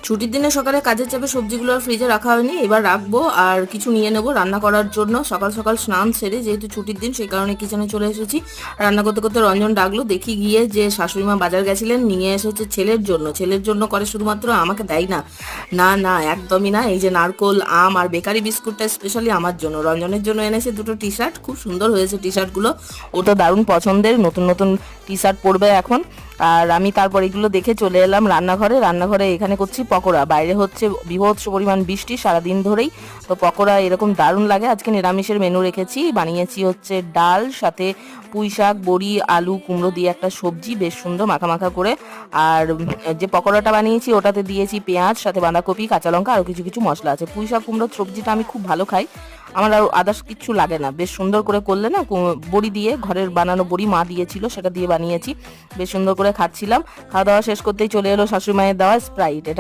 ছুটির দিনে সকালে কাজের চাপে সবজিগুলো আর ফ্রিজে রাখা হয়নি, এবার রাখবো আর কিছু নিয়ে নেবো রান্না করার জন্য। সকাল সকাল স্নান সেরে, যেহেতু ছুটির দিন সেই কারণে কিচেনে চলে এসেছি। রান্না করতে করতে রঞ্জন ডাকলো, দেখি গিয়ে যে শাশুড়ি মা বাজার গেছিলেন, নিয়ে এসেছে ছেলের জন্য। ছেলের জন্য করে শুধুমাত্র, আমাকে দেয় না। না না, একদমই না। এই যে নারকোল, আম আর বেকারি বিস্কুটটা স্পেশালি আমার জন্য। রঞ্জনের জন্য এনেছে দুটো টি শার্ট, খুব সুন্দর হয়েছে টি শার্টগুলো, ও তো দারুণ পছন্দের। নতুন নতুন টি শার্ট পরবে এখন। আর আমি তারপর এগুলো দেখে চলে এলাম রান্নাঘরে এখানে করছি পকোড়া। বাইরে হচ্ছে বীভৎস পরিমাণ বৃষ্টি সারাদিন ধরেই, তো পকোড়া এরকম দারুণ লাগে। আজকে নিরামিষের মেনু রেখেছি, বানিয়েছি হচ্ছে ডাল, সাথে পুঁই শাক, বড়ি, আলু, কুমড়ো দিয়ে একটা সবজি, বেশ সুন্দর মাখা মাখা করে। আর যে পকোড়াটা বানিয়েছি ওটাতে দিয়েছি পেঁয়াজ, সাথে বাঁধাকপি, কাঁচা লঙ্কা, আরও কিছু কিছু মশলা আছে। পুঁই শাক কুমড়োর সবজিটা আমি খুব ভালো খাই, আমার আর আদার্স কিচ্ছু লাগে না। বেশ সুন্দর করে করলে না, বড়ি দিয়ে, ঘরের বানানো বড়ি মা দিয়েছিল, সেটা দিয়ে বানিয়েছি। বেশ সুন্দর করে খাচ্ছিলাম। খাওয়া দাওয়া শেষ করতেই চলে এলো শাশুড়ি মায়ের দেওয়া স্প্রাইট। এটা